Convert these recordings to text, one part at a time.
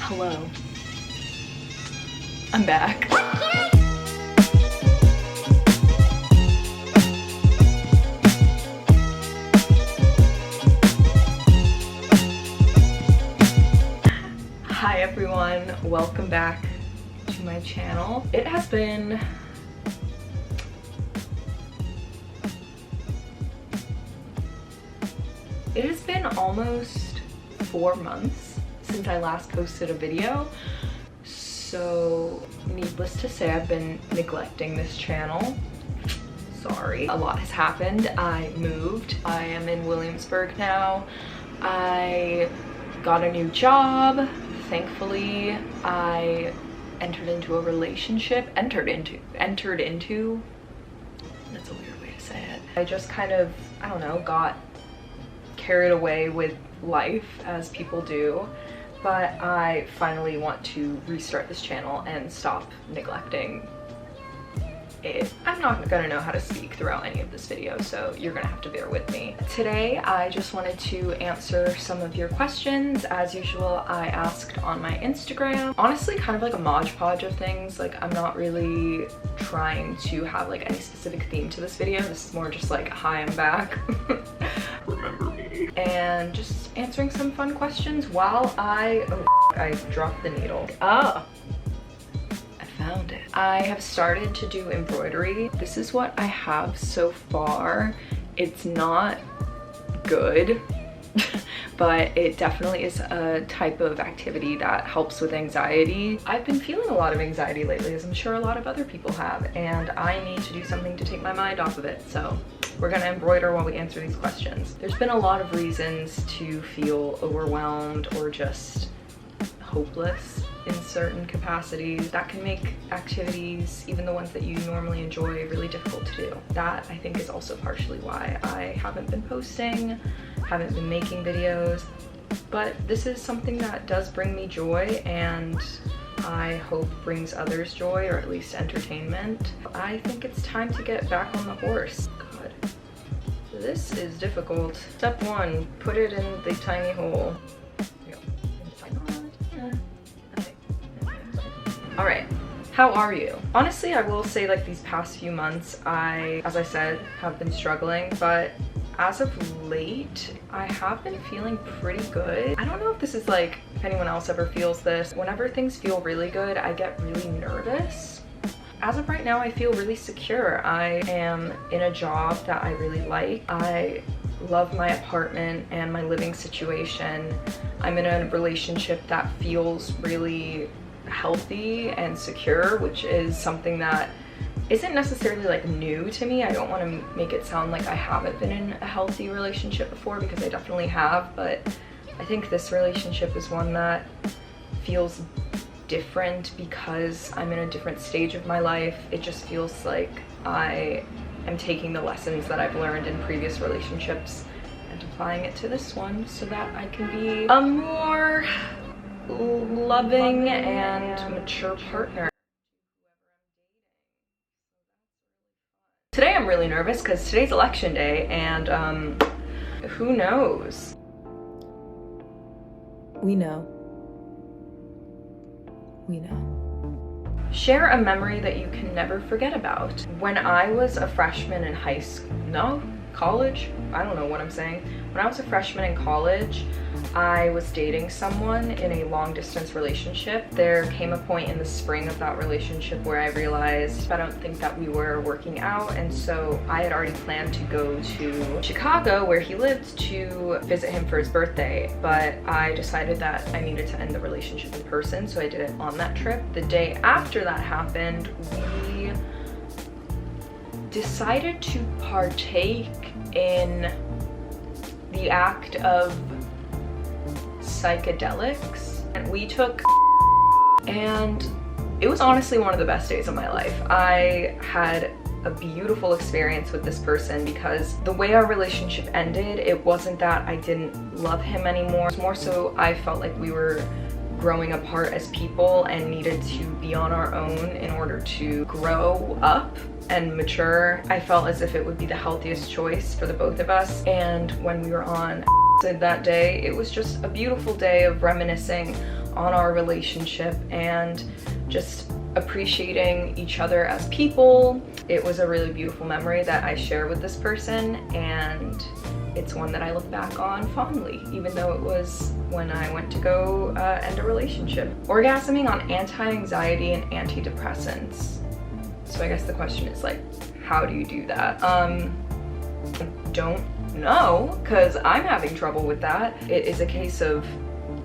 Hello. I'm back. Hi everyone, welcome back to my channel. It has been almost 4 months since I last posted a video. So needless to say, I've been neglecting this channel. Sorry. A lot has happened. I moved. I am in Williamsburg now. I got a new job. Thankfully, I entered into a relationship. Entered into. That's a weird way to say it. I just kind of, I don't know, got carried away with life as people do. But I finally want to restart this channel and stop neglecting it. I'm not gonna know how to speak throughout any of this video, so you're gonna have to bear with me. Today, I just wanted to answer some of your questions. As usual, I asked on my Instagram. Honestly, kind of like a Mod Podge of things. Like, I'm not really trying to have like any specific theme to this video. This is more just like, hi, I'm back. Remember me. And just answering some fun questions while I dropped the needle. Oh. Found it. I have started to do embroidery. This is what I have so far. It's not good, but it definitely is a type of activity that helps with anxiety. I've been feeling a lot of anxiety lately, as I'm sure a lot of other people have, and I need to do something to take my mind off of it. So we're gonna embroider while we answer these questions. There's been a lot of reasons to feel overwhelmed or just hopeless in certain capacities that can make activities, even the ones that you normally enjoy, really difficult to do. That, I think, is also partially why I haven't been posting, haven't been making videos, but this is something that does bring me joy and I hope brings others joy, or at least entertainment. I think it's time to get back on the horse. God, this is difficult. Step 1, put it in the tiny hole. All right, how are you? Honestly, I will say, like, these past few months, as I said, have been struggling, but as of late, I have been feeling pretty good. I don't know if this is like, if anyone else ever feels this. Whenever things feel really good, I get really nervous. As of right now, I feel really secure. I am in a job that I really like. I love my apartment and my living situation. I'm in a relationship that feels really healthy and secure, which is something that isn't necessarily like new to me. I don't want to make it sound like I haven't been in a healthy relationship before, because I definitely have, but I think this relationship is one that feels different because I'm in a different stage of my life. It just feels like I am taking the lessons that I've learned in previous relationships and applying it to this one so that I can be a more loving and mature partner. Today I'm really nervous because today's election day, and who knows? We know. Share a memory that you can never forget about. When I was a freshman in college, I don't know what I'm saying. When I was a freshman in college, I was dating someone in a long distance relationship. There came a point in the spring of that relationship where I realized I don't think that we were working out, and so I had already planned to go to Chicago, where he lived, to visit him for his birthday, but I decided that I needed to end the relationship in person, so I did it on that trip. The day after that happened, we decided to partake in the act of psychedelics, and we took, and it was honestly one of the best days of my life. I had a beautiful experience with this person because the way our relationship ended, it wasn't that I didn't love him anymore. It was more so I felt like we were growing apart as people and needed to be on our own in order to grow up and mature. I felt as if it would be the healthiest choice for the both of us. And when we were on that day, it was just a beautiful day of reminiscing on our relationship and just appreciating each other as people. It was a really beautiful memory that I share with this person, and it's one that I look back on fondly, even though it was when I went to go end a relationship. Orgasming on anti-anxiety and antidepressants. So I guess the question is like, how do you do that? I don't know, because I'm having trouble with that. It is a case of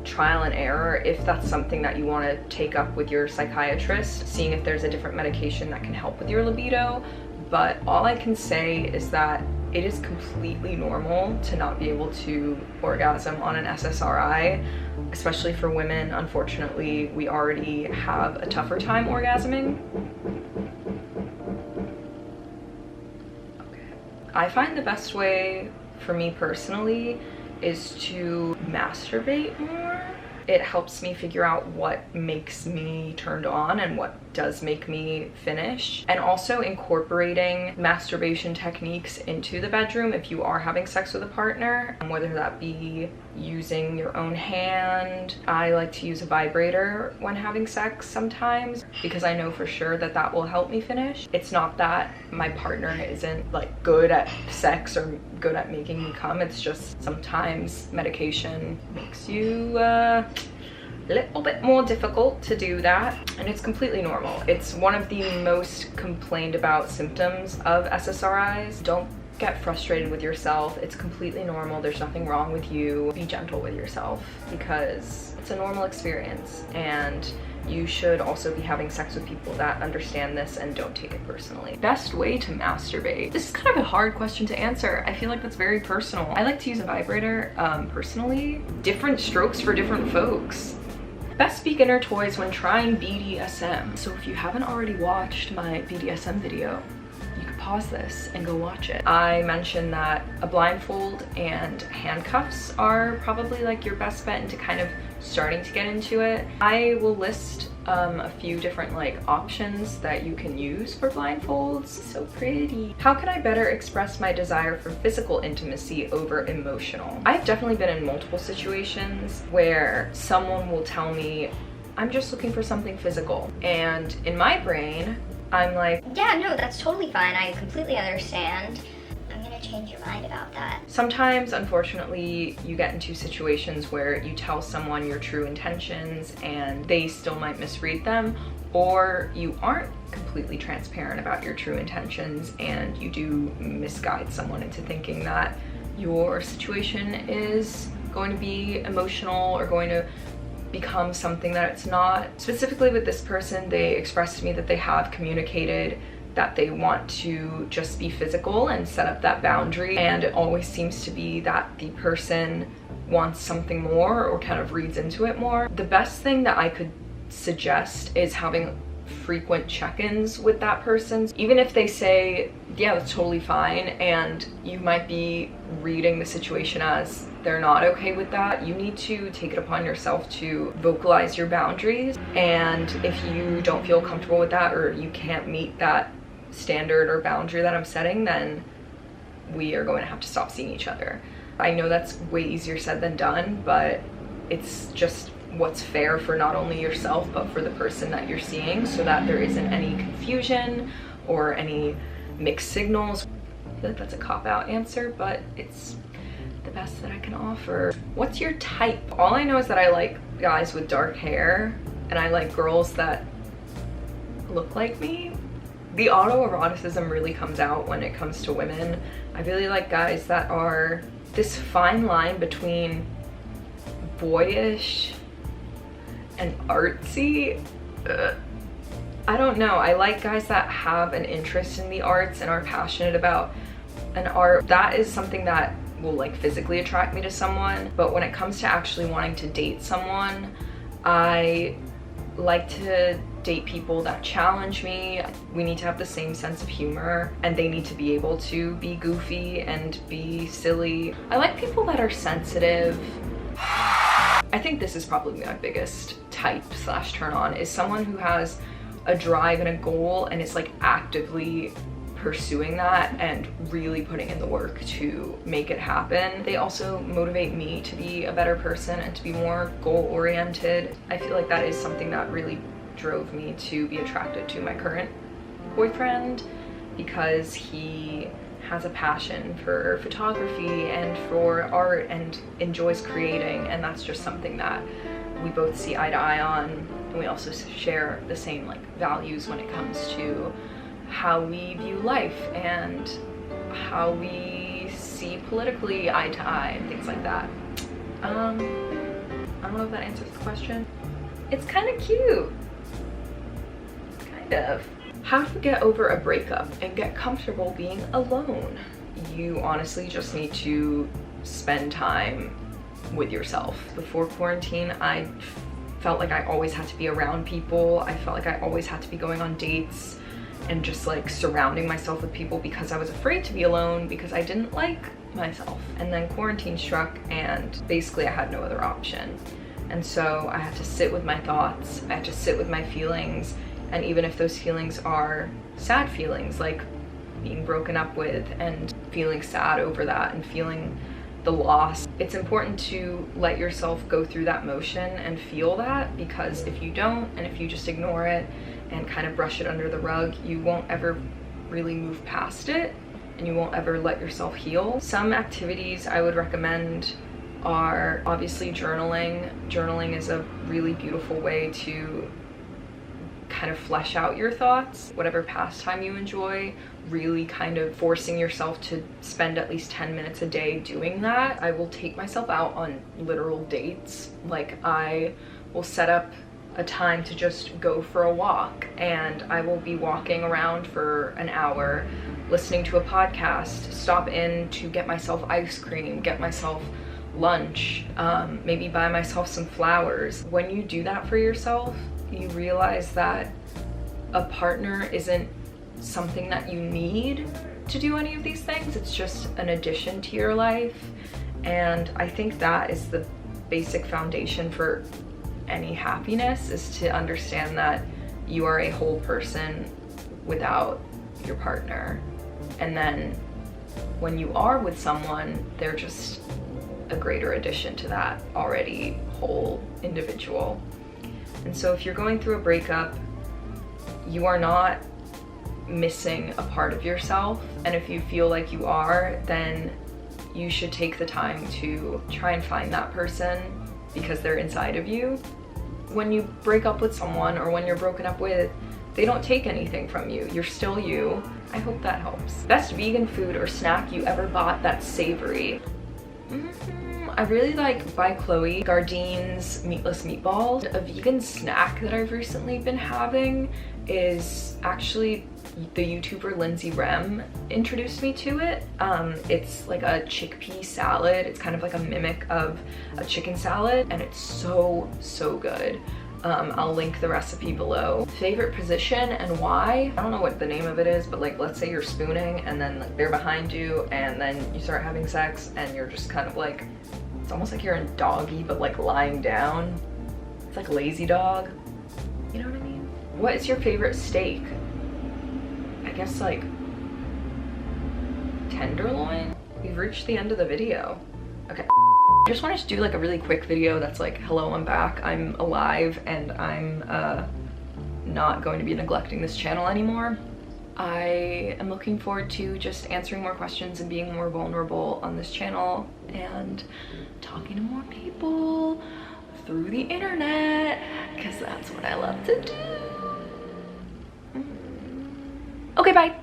trial and error if that's something that you want to take up with your psychiatrist, seeing if there's a different medication that can help with your libido. But all I can say is that it is completely normal to not be able to orgasm on an SSRI, especially for women. Unfortunately, we already have a tougher time orgasming. Okay. I find the best way for me personally is to masturbate more. It helps me figure out what makes me turned on and what does make me finish. And also incorporating masturbation techniques into the bedroom if you are having sex with a partner, whether that be using your own hand. I like to use a vibrator when having sex sometimes because I know for sure that that will help me finish. It's not that my partner isn't like good at sex or good at making me come, it's just sometimes medication makes you a little bit more difficult to do that, and it's completely normal. It's one of the most complained about symptoms of SSRIs. Don't get frustrated with yourself. It's completely normal. There's nothing wrong with you. Be gentle with yourself because it's a normal experience, and you should also be having sex with people that understand this and don't take it personally. Best way to masturbate. This is kind of a hard question to answer. I feel like that's very personal. I like to use a vibrator personally. Different strokes for different folks. Best beginner toys when trying BDSM. So if you haven't already watched my BDSM video, you could pause this and go watch it. I mentioned that a blindfold and handcuffs are probably like your best bet into kind of starting to get into it. I will list a few different like options that you can use for blindfolds. So pretty. How can I better express my desire for physical intimacy over emotional? I've definitely been in multiple situations where someone will tell me, I'm just looking for something physical. And in my brain, I'm like, yeah, no, that's totally fine. I completely understand. I'm gonna change your mind about that. Sometimes, unfortunately, you get into situations where you tell someone your true intentions and they still might misread them, or you aren't completely transparent about your true intentions and you do misguide someone into thinking that your situation is going to be emotional or going to become something that it's not. Specifically with this person, they expressed to me that they have communicated that they want to just be physical and set up that boundary, and it always seems to be that the person wants something more or kind of reads into it more. The best thing that I could suggest is having frequent check-ins with that person. Even if they say, yeah, that's totally fine, and you might be reading the situation as they're not okay with that, you need to take it upon yourself to vocalize your boundaries. And if you don't feel comfortable with that, or you can't meet that standard or boundary that I'm setting, then we are going to have to stop seeing each other. I know that's way easier said than done, but it's just what's fair for not only yourself but for the person that you're seeing, so that there isn't any confusion or any mixed signals. I feel like that's a cop-out answer, but it's the best that I can offer. What's your type? All I know is that I like guys with dark hair and I like girls that look like me. The autoeroticism really comes out when it comes to women. I really like guys that are this fine line between boyish and artsy. I don't know. I like guys that have an interest in the arts and are passionate about an art. That is something that will like physically attract me to someone. But when it comes to actually wanting to date someone, I like to date people that challenge me. We need to have the same sense of humor, and they need to be able to be goofy and be silly. I like people that are sensitive. I think this is probably my biggest type / turn on, is someone who has a drive and a goal and is like actively pursuing that and really putting in the work to make it happen. They also motivate me to be a better person and to be more goal-oriented. I feel like that is something that really drove me to be attracted to my current boyfriend, because he has a passion for photography and for art and enjoys creating, and that's just something that we both see eye to eye on. And we also share the same like values when it comes to how we view life and how we see politically eye to eye and things like that. I don't know if that answers the question. It's kind of cute. Kind of. How to get over a breakup and get comfortable being alone. You honestly just need to spend time with yourself. Before quarantine, I felt like I always had to be around people. I felt like I always had to be going on dates and just like surrounding myself with people because I was afraid to be alone, because I didn't like myself. And then quarantine struck and basically I had no other option. And so I had to sit with my thoughts, I had to sit with my feelings, and even if those feelings are sad feelings, like being broken up with and feeling sad over that and feeling the loss, it's important to let yourself go through that motion and feel that, because if you don't, and if you just ignore it and kind of brush it under the rug, you won't ever really move past it and you won't ever let yourself heal. Some activities I would recommend are obviously journaling. Journaling is a really beautiful way to kind of flesh out your thoughts. Whatever pastime you enjoy, really kind of forcing yourself to spend at least 10 minutes a day doing that. I will take myself out on literal dates. Like I will set up a time to just go for a walk, and I will be walking around for an hour, listening to a podcast, stop in to get myself ice cream, get myself lunch, maybe buy myself some flowers. When you do that for yourself, you realize that a partner isn't something that you need to do any of these things. It's just an addition to your life. And I think that is the basic foundation for any happiness, is to understand that you are a whole person without your partner. And then when you are with someone, they're just a greater addition to that already whole individual. And so if you're going through a breakup, you are not missing a part of yourself. And if you feel like you are, then you should take the time to try and find that person, because they're inside of you. When you break up with someone, or when you're broken up with, they don't take anything from you. You're still you. I hope that helps. Best vegan food or snack you ever bought that's savory. I really like by Chloe Gardine's meatless meatballs. A vegan snack that I've recently been having is actually the YouTuber Lindsay Rem introduced me to it. It's like a chickpea salad. It's kind of like a mimic of a chicken salad, and it's so good. I'll link the recipe below. Favorite position and why? I don't know what the name of it is, but like let's say you're spooning and then like, they're behind you, and then you start having sex and you're just kind of like, it's almost like you're in doggy but like lying down. It's like lazy dog. You know what I mean? What is your favorite steak? I guess like tenderloin. We've reached the end of the video. Okay. I just wanted to do like a really quick video that's like, hello, I'm back, I'm alive, and I'm not going to be neglecting this channel anymore. I am looking forward to just answering more questions and being more vulnerable on this channel and talking to more people through the internet, because that's what I love to do. Okay, bye.